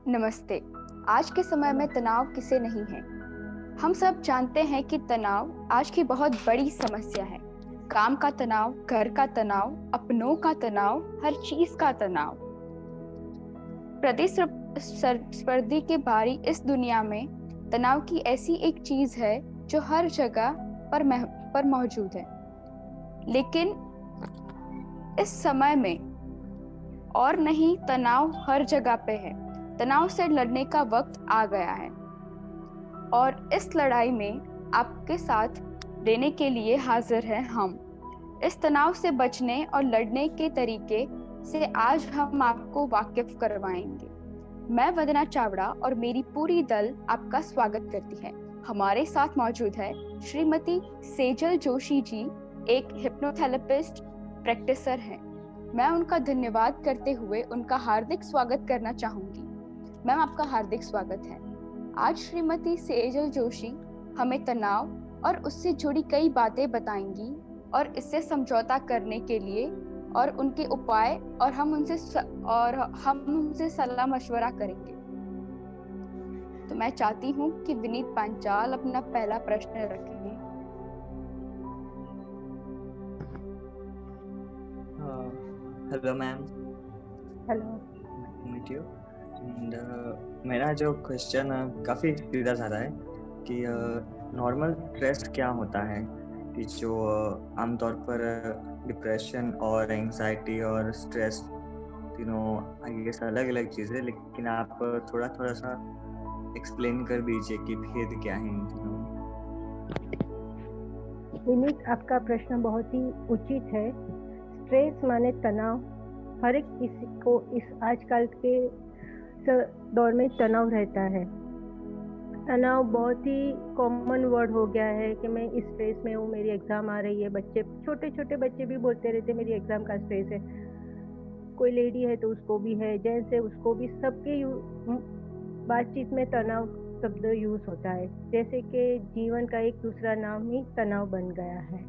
नमस्ते। आज के समय में तनाव किसे नहीं है। हम सब जानते हैं कि तनाव आज की बहुत बड़ी समस्या है। काम का तनाव, घर का तनाव, अपनों का तनाव, हर चीज का तनाव। प्रतिस्पर्धी के भारी इस दुनिया में तनाव की ऐसी एक चीज है जो हर जगह पर मौजूद है। लेकिन इस समय में और नहीं, तनाव हर जगह पे है। तनाव से लड़ने का वक्त आ गया है और इस लड़ाई में आपके साथ देने के लिए हाजिर हैं हम। इस तनाव से बचने और लड़ने के तरीके से आज हम आपको वाकिफ करवाएंगे। मैं वंदना चावड़ा और मेरी पूरी दल आपका स्वागत करती है। हमारे साथ मौजूद है श्रीमती सेजल जोशी जी, एक हिप्नोथेरेपिस्ट प्रैक्टिसर हैं। मैं उनका धन्यवाद करते हुए उनका हार्दिक स्वागत करना चाहूंगी। मैम, आपका हार्दिक स्वागत है। आज श्रीमती सेजल जोशी हमें तनाव और उससे जुड़ी कई बातें बताएंगी और इससे समझौता करने के लिए और उनके उपाय, और हम उनसे सलाह मशवरा करेंगे। तो मैं चाहती हूँ कि विनीत पांचाल अपना पहला प्रश्न रखें। Hello ma'am. Hello. Meet you. मेरा जो क्वेश्चन काफ़ी सीधा साधा है कि नॉर्मल स्ट्रेस क्या होता है, कि जो आमतौर पर डिप्रेशन और एंजाइटी और स्ट्रेस तीनों आई गेस अलग अलग चीज़ें, लेकिन आप थोड़ा थोड़ा सा एक्सप्लेन कर दीजिए कि भेद क्या है इन तीनों। विनीत, आपका प्रश्न बहुत ही उचित है। स्ट्रेस माने तनाव। हर एक किसी को इस आजकल के दौर में तनाव रहता है। तनाव बहुत ही कॉमन वर्ड हो गया है कि मैं इस स्ट्रेस में हूँ, मेरी एग्जाम आ रही है। बच्चे, छोटे छोटे बच्चे भी बोलते रहते मेरी एग्जाम का स्ट्रेस है। कोई लेडी है तो उसको भी है, जेंट्स है उसको भी। सबके बातचीत में तनाव शब्द यूज होता है, जैसे कि जीवन का एक दूसरा नाम ही तनाव बन गया है।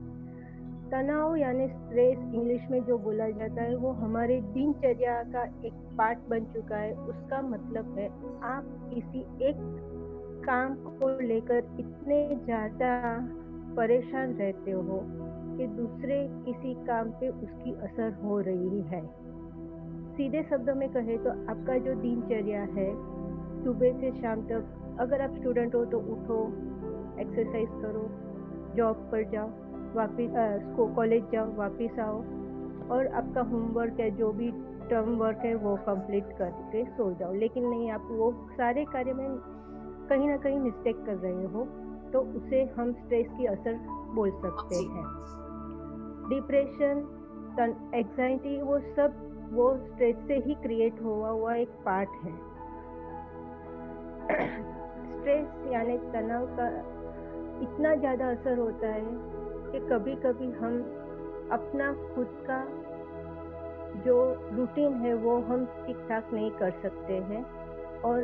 तनाव यानी स्ट्रेस इंग्लिश में जो बोला जाता है वो हमारे दिनचर्या का एक पार्ट बन चुका है। उसका मतलब है आप किसी एक काम को लेकर इतने ज्यादा परेशान रहते हो कि दूसरे किसी काम पे उसकी असर हो रही है। सीधे शब्दों में कहे तो आपका जो दिनचर्या है सुबह से शाम तक, अगर आप स्टूडेंट हो तो उठो, एक्सरसाइज करो, जॉब पर जाओ, वापिस कॉलेज जाओ, वापिस आओ, और आपका होमवर्क है, जो भी टर्म वर्क है वो कंप्लीट करके सो जाओ। लेकिन नहीं, आप वो सारे कार्य में कहीं ना कहीं मिस्टेक कर रहे हो, तो उसे हम स्ट्रेस की असर बोल सकते हैं। डिप्रेशन, एंजाइटी, वो सब वो स्ट्रेस से ही क्रिएट हुआ एक पार्ट है। स्ट्रेस यानी तनाव का इतना ज़्यादा असर होता है कि कभी कभी हम अपना खुद का जो रूटीन है वो हम ठीक ठाक नहीं कर सकते हैं और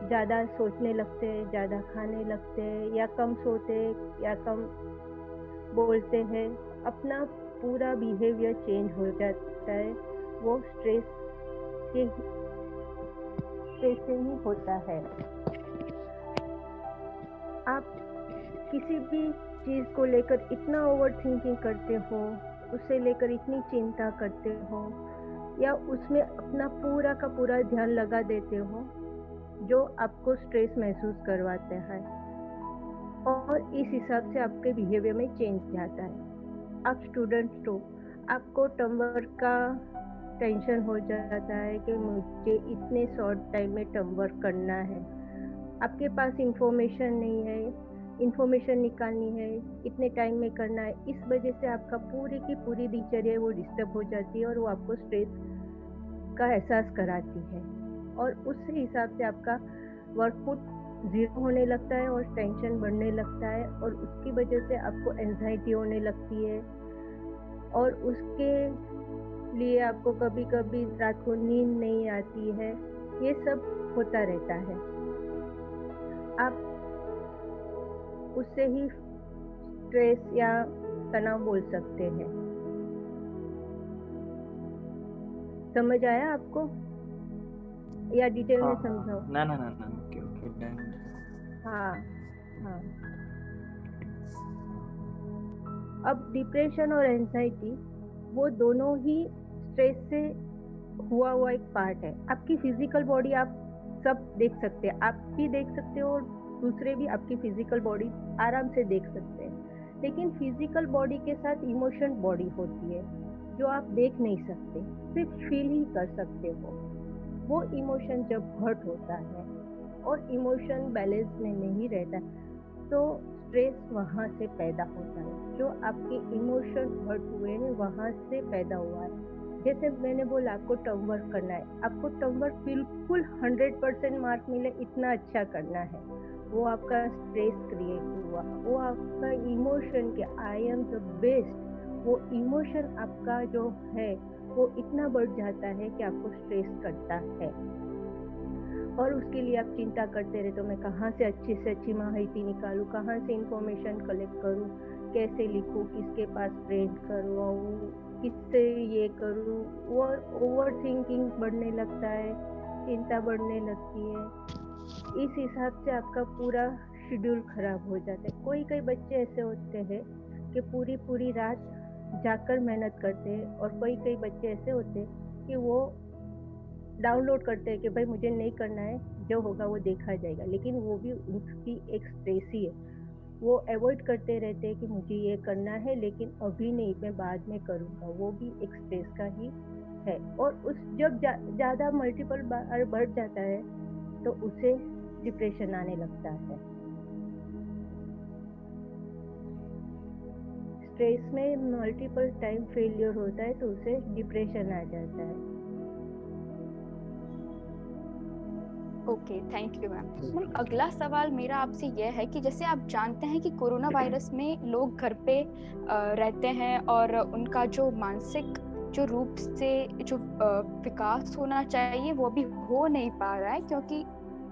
ज़्यादा सोचने लगते हैं, ज़्यादा खाने लगते हैं, या कम सोते हैं या कम बोलते हैं। अपना पूरा बिहेवियर चेंज हो जाता है। वो स्ट्रेस से ही होता है। आप किसी भी चीज को लेकर इतना ओवर थिंकिंग करते हो, उसे लेकर इतनी चिंता करते हो, या उसमें अपना पूरा का पूरा ध्यान लगा देते हो, जो आपको स्ट्रेस महसूस करवाते हैं, और इस हिसाब से आपके बिहेवियर में चेंज आता है। आप स्टूडेंट हो, आपको टर्म वर्क का टेंशन हो जाता है कि मुझे इतने शॉर्ट टाइम में टर्म वर्क करना है। आपके पास इंफॉर्मेशन नहीं है, इंफॉर्मेशन निकालनी है, इतने टाइम में करना है। इस वजह से आपका पूरी की पूरी दिनचर्या वो डिस्टर्ब हो जाती है और वो आपको स्ट्रेस का एहसास कराती है, और उस हिसाब से आपका वर्कआउट जीरो होने लगता है और टेंशन बढ़ने लगता है, और उसकी वजह से आपको एंजाइटी होने लगती है, और उसके लिए आपको कभी कभी रात को नींद नहीं आती है। ये सब होता रहता है। आप उससे ही स्ट्रेस या तनाव बोल सकते हैं। समझ आया आपको? या डिटेल में हाँ समझाओ? ना ना ना ना ओके ओके डन। हाँ हाँ। अब डिप्रेशन और एंजाइटी वो दोनों ही स्ट्रेस से हुआ एक पार्ट है। आपकी फिजिकल बॉडी आप सब देख सकते हैं, आप भी देख सकते हो और दूसरे भी आपकी फिजिकल बॉडी आराम से देख सकते हैं। लेकिन फिजिकल बॉडी के साथ इमोशन बॉडी होती है जो आप देख नहीं सकते, सिर्फ फील ही कर सकते हो। वो इमोशन जब हर्ट होता है और इमोशन बैलेंस में नहीं रहता तो स्ट्रेस वहाँ से पैदा होता है। जो आपके इमोशन हर्ट हुए हैं वहाँ से पैदा हुआ है। जैसे मैंने बोला आपको टर्म वर्क करना है, आपको टर्म वर्क बिल्कुल 100% मार्क मिले इतना अच्छा करना है। वो आपका स्ट्रेस क्रिएट हुआ, वो आपका इमोशन के आई एम द बेस्ट, वो इमोशन आपका जो है वो इतना बढ़ जाता है कि आपको स्ट्रेस करता है। और उसके लिए आप चिंता करते रहते हो, मैं कहाँ से अच्छी माहिती निकालूं, कहाँ से इंफॉर्मेशन कलेक्ट करूं, कैसे लिखूं, किसके पास प्रिंट करवाऊं, किससे ये करूं। वो ओवर थिंकिंग बढ़ने लगता है, चिंता बढ़ने लगती है। इस हिसाब से आपका पूरा शेड्यूल खराब हो जाता है। कोई बच्चे ऐसे होते हैं कि पूरी रात जाकर मेहनत करते हैं और कोई बच्चे ऐसे होते हैं कि वो डाउनलोड करते हैं कि भाई मुझे नहीं करना है, जो होगा वो देखा जाएगा। लेकिन वो भी उनकी एक स्ट्रेस ही है। वो अवॉइड करते रहते हैं कि मुझे ये करना है लेकिन अभी नहीं, मैं बाद में करूँगा। वो भी एक स्ट्रेस का ही है। और उस जब ज़्यादा मल्टीपल बार बढ़ जाता है तो उसे डिप्रेशन आने लगता है। स्ट्रेस में मल्टीपल टाइम फेलियर होता है तो उसे डिप्रेशन आ जाता है। Okay, thank you ma'am. अगला सवाल मेरा आपसे यह है कि जैसे आप जानते हैं कि कोरोना वायरस में लोग घर पे रहते हैं और उनका जो मानसिक जो रूप से जो विकास होना चाहिए वो भी हो नहीं पा रहा है क्योंकि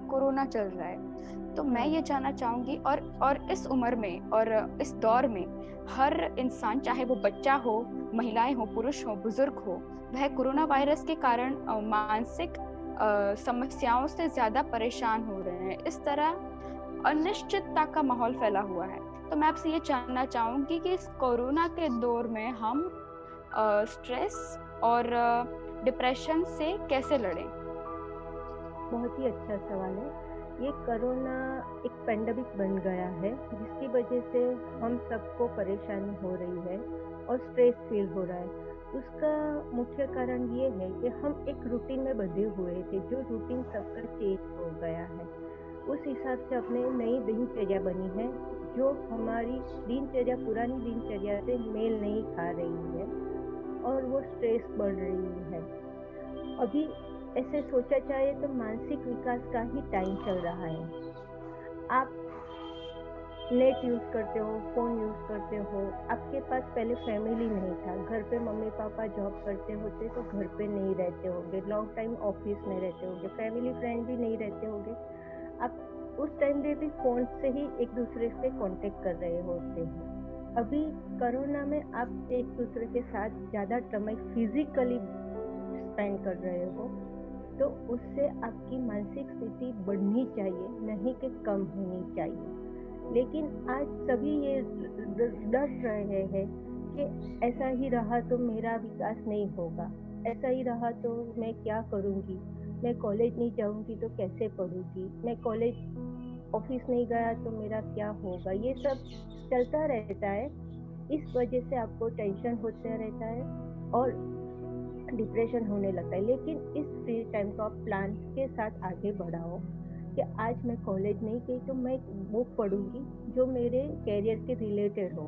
कोरोना चल रहा है। तो मैं ये जानना चाहूंगी और इस उम्र में और इस दौर में हर इंसान, चाहे वो बच्चा हो, महिलाएं हो, पुरुष हो, बुजुर्ग हो, वह कोरोना वायरस के कारण मानसिक समस्याओं से ज्यादा परेशान हो रहे हैं। इस तरह अनिश्चितता का माहौल फैला हुआ है। तो मैं आपसे ये जानना चाहूंगी कि इस कोरोना के दौर में हम स्ट्रेस और डिप्रेशन से कैसे लड़ें? बहुत ही अच्छा सवाल है। ये कोरोना एक पेंडेमिक बन गया है जिसकी वजह से हम सबको परेशानी हो रही है और स्ट्रेस फील हो रहा है। उसका मुख्य कारण ये है कि हम एक रूटीन में बंधे हुए थे, जो रूटीन सबका चेंज हो गया है। उस हिसाब से अपने नई दिनचर्या बनी है जो हमारी दिनचर्या पुरानी दिनचर्या से मेल नहीं खा रही है और वो स्ट्रेस बढ़ रही है। अभी ऐसे सोचा जाए तो मानसिक विकास का ही टाइम चल रहा है। आप नेट यूज़ करते हो, फ़ोन यूज़ करते हो, आपके पास पहले फैमिली नहीं था। घर पे मम्मी पापा जॉब करते होते तो घर पे नहीं रहते होंगे, लॉन्ग टाइम ऑफिस में रहते होंगे, फैमिली फ्रेंड भी नहीं रहते होंगे। आप उस टाइम पे भी फ़ोन से ही एक दूसरे से कांटेक्ट कर रहे होते हैं। अभी कोरोना में आप एक दूसरे के साथ ज़्यादा समय फिजिकली स्पेंड कर रहे हो तो उससे आपकी मानसिक स्थिति बढ़नी चाहिए, नहीं कि कम होनी चाहिए। लेकिन आज सभी ये डर रहे हैं कि ऐसा ही रहा तो मेरा विकास नहीं होगा, ऐसा ही रहा तो मैं क्या करूँगी, मैं कॉलेज नहीं जाऊँगी तो कैसे पढ़ूँगी, मैं कॉलेज ऑफिस नहीं गया तो मेरा क्या होगा। ये सब चलता रहता है। इस वजह से आपको टेंशन होता रहता है और डिप्रेशन होने लगता है। लेकिन इस फ्री टाइम को आप प्लान के साथ आगे बढ़ाओ कि आज मैं कॉलेज नहीं गई तो मैं बुक पढ़ूंगी जो मेरे कैरियर के रिलेटेड हो।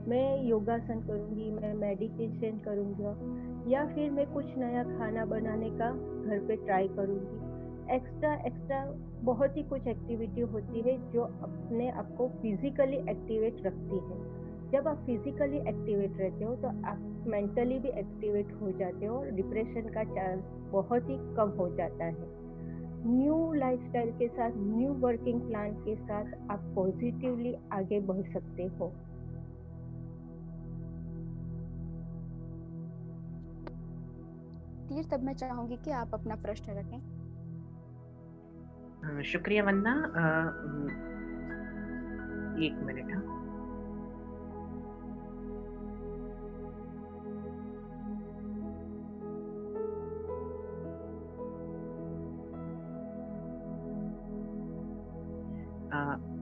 मैं योगासन करूंगी, मैं मेडिटेशन करूंगी या फिर मैं कुछ नया खाना बनाने का घर पे ट्राई करूंगी। एक्स्ट्रा बहुत ही कुछ एक्टिविटी होती है जो अपने आपको फिजिकली एक्टिवेट रखती है। जब आप फिजिकली एक्टिवेट रहते हो तो आप मेंटली भी एक्टिवेट हो जाते हो और डिप्रेशन का चांस बहुत ही कम हो जाता है। न्यू लाइफस्टाइल के साथ, न्यू वर्किंग प्लान के साथ आप पॉजिटिवली आगे बढ़ सकते हो। तीर, तब मैं चाहूंगी कि आप अपना प्रश्न रखें। शुक्रिया वंदना। एक मिनट।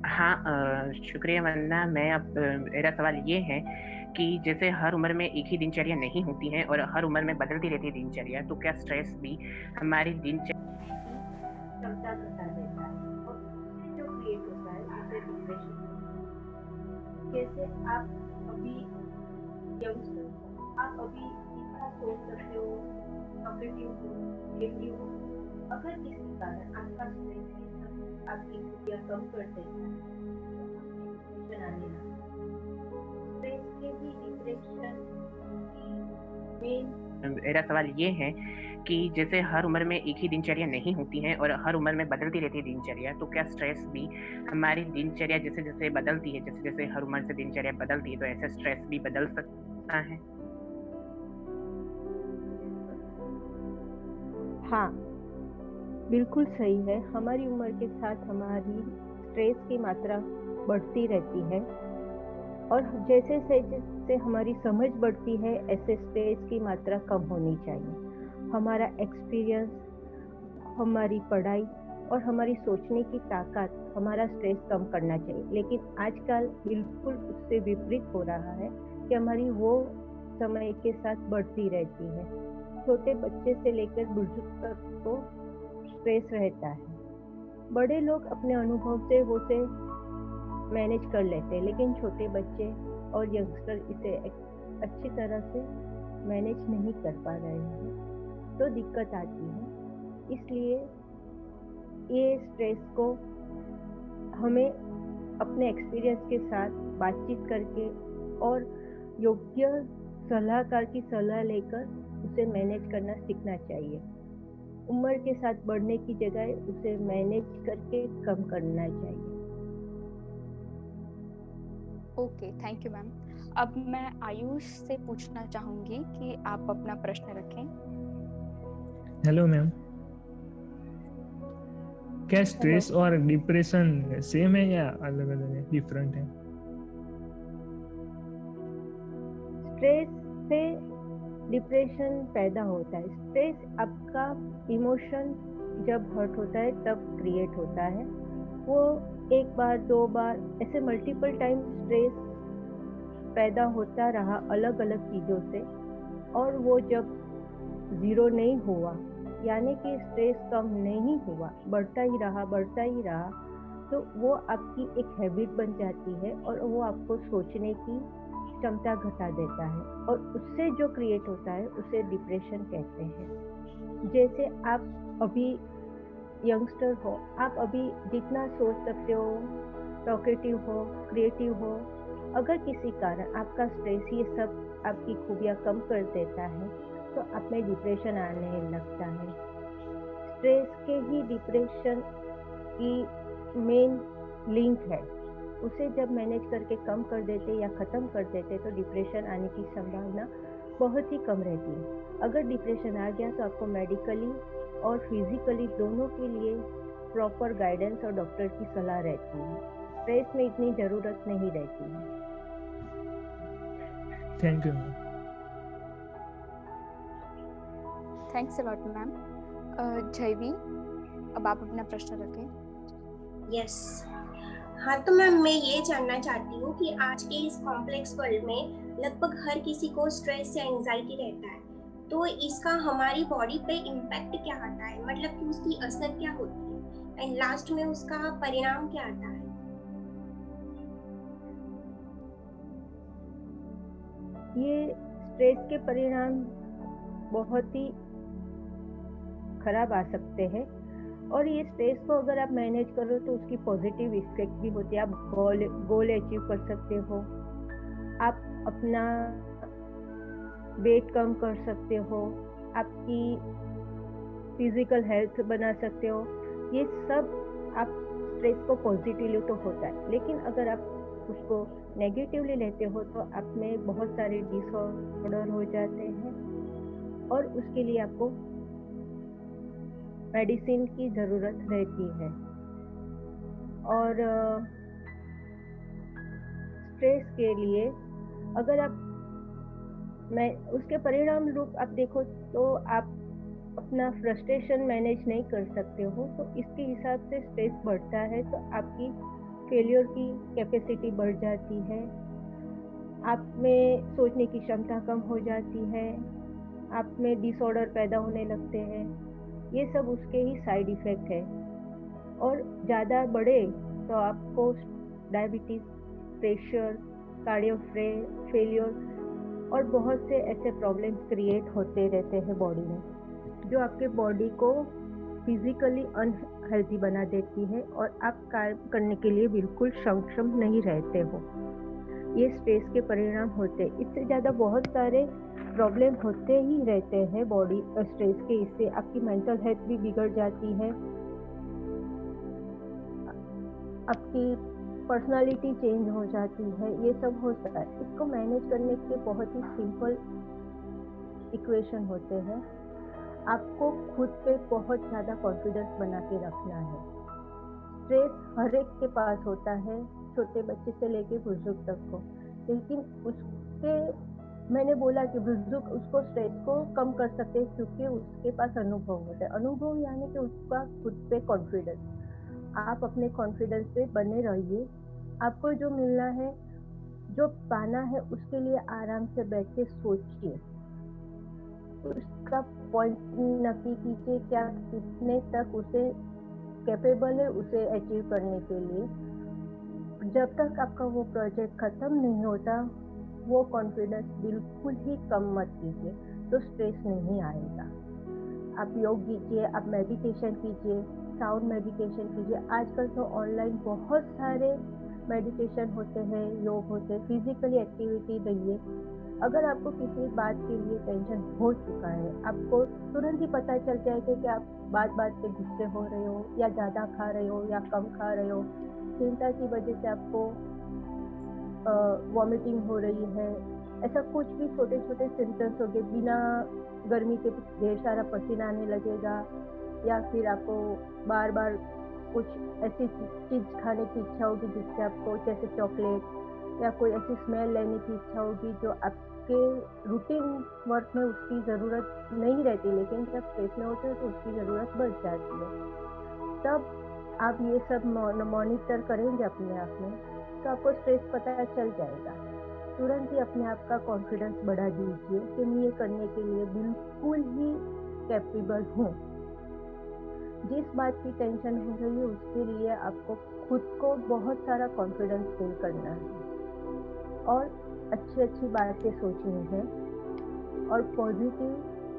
हाँ, शुक्रिया वंदना। मेरा सवाल ये है कि जैसे हर उम्र में एक ही दिनचर्या नहीं होती है और हर उम्र में बदलती रहती है दिनचर्या, तो क्या स्ट्रेस भी हमारी दिनचर्या क्षमता घटा देता है और उससे जो क्रिएट होता है उसे डिप्रेशन। जैसे आप अभी यंगस्टर हो, आप अभी जितना सोच सकते हो, टॉकेटिव हो, क्रिएटिव हो, अगर किसी कारण आपका स्ट्रेस ये सब आपकी खुशियाँ कम कर देता है तो डिप्रेशन आने लगता है। स्ट्रेस के भी डिप्रेशन मेन। मेरा सवाल ये है कि जैसे हर उम्र में एक ही दिनचर्या नहीं होती है और हर उम्र में बदलती रहती है दिनचर्या, तो क्या स्ट्रेस भी हमारी दिनचर्या जैसे जैसे बदलती है, जैसे जैसे हर उम्र से दिनचर्या बदलती है, तो ऐसे स्ट्रेस भी बदल सकता है? हाँ, बिल्कुल सही है। हमारी उम्र के साथ हमारी स्ट्रेस की मात्रा बढ़ती रहती है और जैसे जैसे हमारी समझ बढ़ती है ऐसे स्ट्रेस की मात्रा कम होनी चाहिए। हमारा एक्सपीरियंस, हमारी पढ़ाई और हमारी सोचने की ताकत हमारा स्ट्रेस कम करना चाहिए, लेकिन आजकल बिल्कुल उससे विपरीत हो रहा है कि हमारी वो समय के साथ बढ़ती रहती है। छोटे बच्चे से लेकर बुजुर्ग तक को स्ट्रेस रहता है। बड़े लोग अपने अनुभव से वो से मैनेज कर लेते हैं, लेकिन छोटे बच्चे और यंगस्टर इसे अच्छी तरह से मैनेज नहीं कर पा रहे हैं, तो दिक्कत आती है। इसलिए ये स्ट्रेस को हमें अपने एक्सपीरियंस के साथ बातचीत करके और योग्य सलाहकार की सलाह लेकर उसे मैनेज करना सीखना चाहिए। उम्र के साथ बढ़ने की जगह उसे मैनेज करके कम करना चाहिए। Okay, thank you ma'am. अब मैं आयुष से पूछना चाहूंगी कि आप अपना प्रश्न रखें। हेलो मैम, क्या स्ट्रेस और डिप्रेशन सेम है या अलग अलग है, डिफरेंट है? स्ट्रेस से डिप्रेशन पैदा होता है। स्ट्रेस आपका इमोशन जब हर्ट होता है तब क्रिएट होता है। वो एक बार दो बार ऐसे मल्टीपल टाइम स्ट्रेस पैदा होता रहा अलग अलग चीज़ों से, और वो जब ज़ीरो नहीं हुआ, यानी कि स्ट्रेस कम नहीं हुआ, बढ़ता ही रहा, तो वो आपकी एक हैबिट बन जाती है और वो आपको सोचने की क्षमता घटा देता है और उससे जो क्रिएट होता है उसे डिप्रेशन कहते हैं। जैसे आप अभी यंगस्टर हो, आप अभी जितना सोच सकते हो, टॉकेटिव हो, क्रिएटिव हो, अगर किसी कारण आपका स्ट्रेस ये सब आपकी खूबियाँ कम कर देता है तो आप में डिप्रेशन आने लगता है। स्ट्रेस के ही डिप्रेशन की मेन लिंक है। उसे जब मैनेज करके कम कर देते या ख़त्म कर देते तो डिप्रेशन आने की संभावना बहुत ही कम रहती है। अगर डिप्रेशन आ गया तो आपको मेडिकली और फिजिकली दोनों के लिए प्रॉपर गाइडेंस और डॉक्टर की सलाह रहती है। स्ट्रेस में इतनी ज़रूरत नहीं रहती है। Thank you ma'am. Thanks a lot ma'am. जयवी, अब आप अपना प्रश्न रखें। यस। हाँ, तो मैम मैं ये जानना चाहती हूँ कि आज के इस कॉम्प्लेक्स वर्ल्ड में लगभग हर किसी को स्ट्रेस या एंजाइटी रहता है, तो इसका हमारी बॉडी पे इम्पैक्ट क्या आता है, मतलब कि उसकी असर क्या होती है एंड लास्ट में उसका परिणाम क्या आता है? ये स्ट्रेस के परिणाम बहुत ही खराब आ सकते हैं और ये स्ट्रेस को अगर आप मैनेज करो तो उसकी पॉजिटिव इफेक्ट भी होती है। आप गोल अचीव कर सकते हो, आप अपना वेट कम कर सकते हो, आपकी फिजिकल हेल्थ बना सकते हो। ये सब आप स्ट्रेस को पॉजिटिवली तो होता है, लेकिन अगर आप उसको नेगेटिवली लेते हो तो आप में बहुत सारे डिसऑर्डर हो जाते हैं और उसके लिए आपको मेडिसिन की ज़रूरत रहती है। और स्ट्रेस के लिए अगर आप मैं उसके परिणाम रूप आप देखो तो आप अपना फ्रस्ट्रेशन मैनेज नहीं कर सकते हो, तो इसके हिसाब से स्ट्रेस बढ़ता है तो आपकी फेलियर की कैपेसिटी बढ़ जाती है, आप में सोचने की क्षमता कम हो जाती है, आप में डिसऑर्डर पैदा होने लगते हैं। ये सब उसके ही साइड इफ़ेक्ट है। और ज़्यादा बढ़े तो आपको डायबिटीज़, प्रेशर, कार्डियो फेलियर और बहुत से ऐसे प्रॉब्लम्स क्रिएट होते रहते हैं बॉडी में, जो आपके बॉडी को फिजिकली अनहेल्दी बना देती है और आप कार्य करने के लिए बिल्कुल सक्षम नहीं रहते हो। ये स्ट्रेस के परिणाम होते हैं। इससे ज़्यादा बहुत सारे प्रॉब्लम होते ही रहते हैं बॉडी स्ट्रेस के। इससे आपकी मेंटल हेल्थ भी बिगड़ जाती है, आपकी पर्सनालिटी चेंज हो जाती है, ये सब होता है। इसको मैनेज करने के बहुत ही सिंपल इक्वेशन होते हैं। आपको खुद पे बहुत ज़्यादा कॉन्फिडेंस बना के रखना है। स्ट्रेस हर एक के पास होता है, छोटे बच्चे से लेके बुजुर्ग तक को, लेकिन उसके मैंने बोला कि बुजुर्ग उसको स्ट्रेस को कम कर सकते हैं क्योंकि उसके पास अनुभव होता है। अनुभव यानी कि उसका खुद पे कॉन्फिडेंस। आप अपने कॉन्फिडेंस पे बने रहिए। आपको जो मिलना है, जो पाना है, उसके लिए आराम से बैठ के सोचिए, उसका पॉइंट नक्की कीजिए, क्या कितने तक उसे कैपेबल है उसे अचीव करने के लिए। जब तक आपका वो प्रोजेक्ट खत्म नहीं होता, वो कॉन्फिडेंस बिल्कुल ही कम मत कीजिए, तो स्ट्रेस नहीं आएगा। आप योग कीजिए, आप मेडिटेशन कीजिए, साउंड मेडिटेशन कीजिए। आजकल तो ऑनलाइन बहुत सारे मेडिटेशन होते हैं, योग होते हैं। फिजिकली एक्टिविटी रहिए। अगर आपको किसी बात के लिए टेंशन हो चुका है, आपको तुरंत ही पता चल जाएगा कि आप बात बात पे गुस्से हो रहे हो, या ज़्यादा खा रहे हो या कम खा रहे हो, चिंता की वजह से आपको वॉमिटिंग हो रही है, ऐसा कुछ भी छोटे छोटे सिम्टम्स हो गए, बिना गर्मी के ढेर सारा पसीना आने लगेगा, या फिर आपको बार बार कुछ ऐसी चीज़ खाने की इच्छा होगी जिससे आपको, जैसे चॉकलेट या कोई ऐसी स्मेल लेने की इच्छा होगी जो आपके रूटीन वर्क में उसकी ज़रूरत नहीं रहती, लेकिन जब स्ट्रेस में होते हैं तो उसकी ज़रूरत बढ़ जाती है। तब आप ये सब मॉनिटर करेंगे अपने आप में, तो आपको स्ट्रेस पता चल जाएगा। तुरंत ही अपने आप का कॉन्फिडेंस बढ़ा दीजिए कि मैं ये करने के लिए बिल्कुल ही कैपेबल हूँ। जिस बात की टेंशन हो रही है उसके लिए आपको खुद को बहुत सारा कॉन्फिडेंस फील करना है और अच्छी अच्छी बातें सोचनी है और पॉजिटिव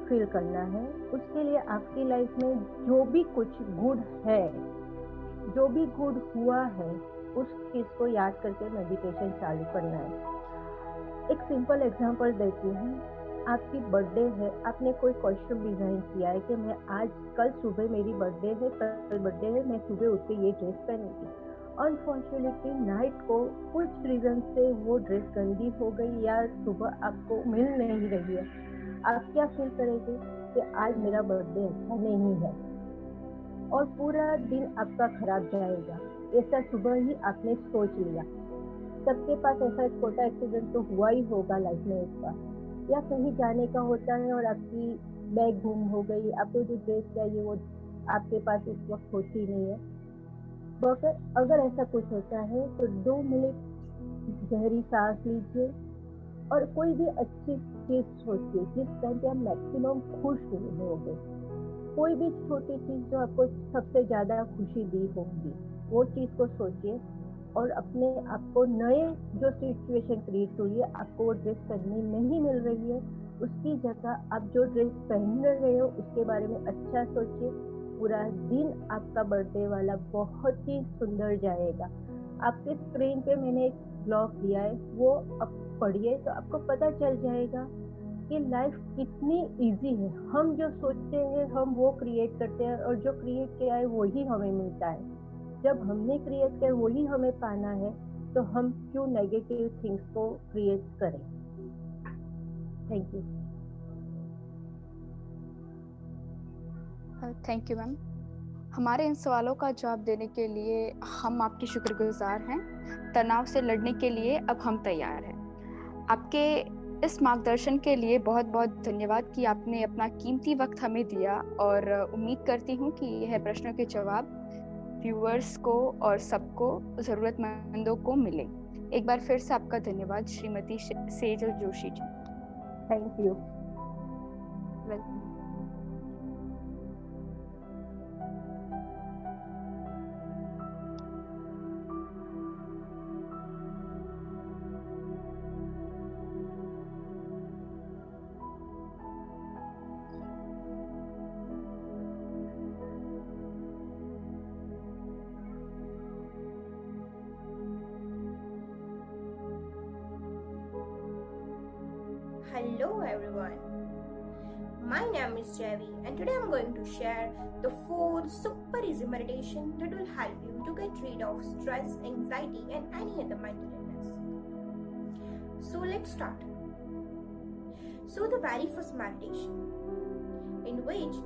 फील करना है। उसके लिए आपकी लाइफ में जो भी कुछ गुड है, जो भी गुड हुआ है, उस चीज़ को याद करके मेडिटेशन चालू करना है। एक सिंपल एग्जांपल देती हूँ। आपकी बर्थडे है, आपने कोई कॉस्ट्यूम डिज़ाइन किया है कि मैं आज, कल सुबह मेरी बर्थडे है, कल बर्थडे है, मैं सुबह उठ के ये ड्रेस पहनूंगी। अनफॉर्चुनेटली नाइट को कुछ रीज़न से वो ड्रेस गंदी हो गई या सुबह आपको मिल नहीं रही है। आप क्या फील करेंगे कि आज मेरा बर्थडे अच्छा नहीं है, और पूरा दिन आपका खराब जाएगा। ऐसा सुबह ही आपने सोच लिया। सबके पास ऐसा छोटा एक्सीडेंट तो हुआ ही होगा लाइफ में एक बार, या कहीं जाने का होता है और आपकी बैग गुम हो गई, आपको जो ड्रेस चाहिए वो आपके पास उस वक्त होती नहीं है। अगर ऐसा कुछ होता है तो 2 मिनट गहरी सांस लीजिए और कोई भी अच्छी चीज सोचिए जिस टाइम पे आप मैक्सिमम खुश होंगे। कोई भी छोटी चीज जो आपको सबसे ज्यादा खुशी दी होगी, वो चीज को सोचिए और अपने आप को नए जो सिचुएशन क्रिएट हुई है, आपको वो ड्रेस पहननी नहीं मिल रही है, उसकी जगह आप जो ड्रेस पहन रहे हो उसके बारे में अच्छा सोचिए। पूरा दिन आपका बर्थडे वाला बहुत ही सुंदर जाएगा। आपके स्क्रीन पे मैंने एक ब्लॉग दिया है, वो आप पढ़िए तो आपको पता चल जाएगा कि लाइफ कितनी इजी है। हम जो सोचते हैं हम वो क्रिएट करते हैं, और जो क्रिएट किया है वही हमें मिलता है। जब हमने क्रिएट किया वही हमें पाना है, तो हम क्यों नेगेटिव थिंग्स को क्रिएट करें। Thank you. Thank you ma'am. हमारे इन सवालों का जवाब देने के लिए हम आपके शुक्रगुजार हैं। तनाव से लड़ने के लिए अब हम तैयार हैं। आपके इस मार्गदर्शन के लिए बहुत बहुत धन्यवाद कि आपने अपना कीमती वक्त हमें दिया, और उम्मीद करती हूँ कि यह प्रश्नों के जवाब व्यूअर्स को और सबको, ज़रूरतमंदों को मिले। एक बार फिर से आपका धन्यवाद Shrimati Sejal Joshi ji. Thank you. Welcome. Hello everyone. My name is Javi and today I'm going to share the 4 super easy meditation that will help you to get rid of stress, anxiety and any other mental illness. So let's start. So the very first meditation, in which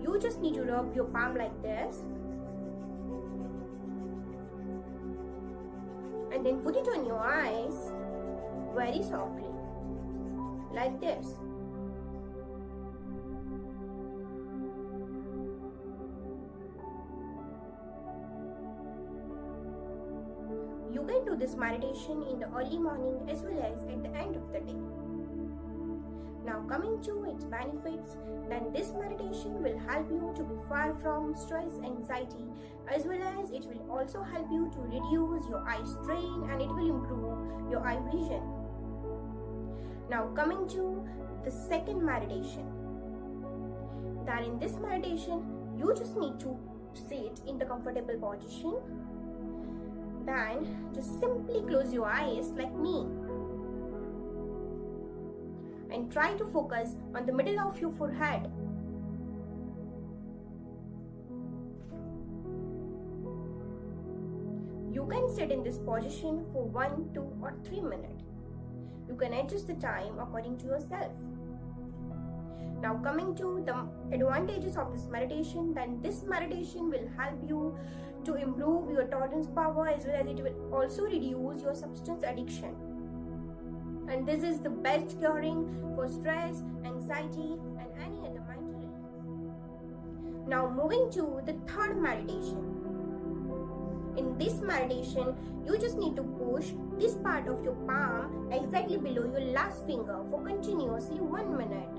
you just need to rub your palm like this and then put it on your eyes very softly. Like this. You can do this meditation in the early morning as well as at the end of the day. Now coming to its benefits, then this meditation will help you to be far from stress, anxiety, as well as it will also help you to reduce your eye strain and it will improve your eye vision. Now coming to the second meditation, that in this meditation you just need to sit in the comfortable position, then just simply close your eyes like me and try to focus on the middle of your forehead. You can sit in this position for 1, 2 or 3 minutes. You can adjust the time according to yourself. Now coming to the advantages of this meditation, then this meditation will help you to improve your tolerance power as well as it will also reduce your substance addiction. And this is the best curing for stress, anxiety and any other mental illness. Now moving to the third meditation. In this meditation, you just need to push this part of your palm exactly below your last finger for continuously 1 minute.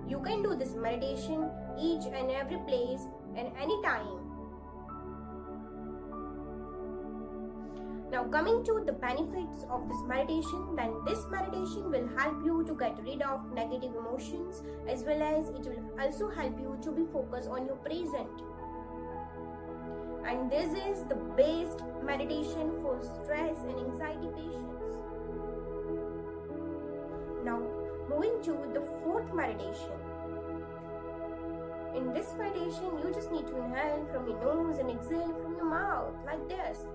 You can do this meditation each and every place and any time. Now coming to the benefits of this meditation, then this meditation will help you to get rid of negative emotions as well as it will also help you to be focused on your present. And this is the best meditation for stress and anxiety patients. Now moving to the fourth meditation. In this meditation, you just need to inhale from your nose and exhale from your mouth like this.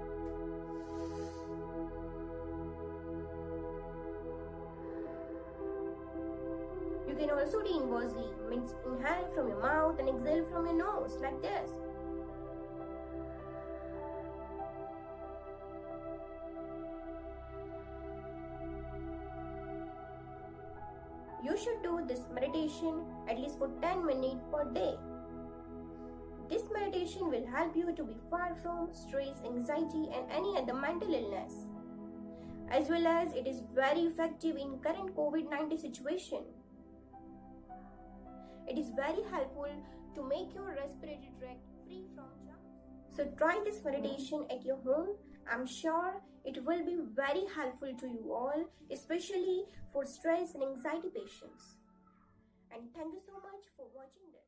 You can also do inversely, means inhale from your mouth and exhale from your nose like this. You should do this meditation at least for 10 minutes per day. This meditation will help you to be far from stress, anxiety and any other mental illness. As well as it is very effective in current COVID-19 situation. It is very helpful to make your respiratory tract free from germs. So try this meditation at your home. I'm sure it will be very helpful to you all, especially for stress and anxiety patients. And thank you so much for watching this.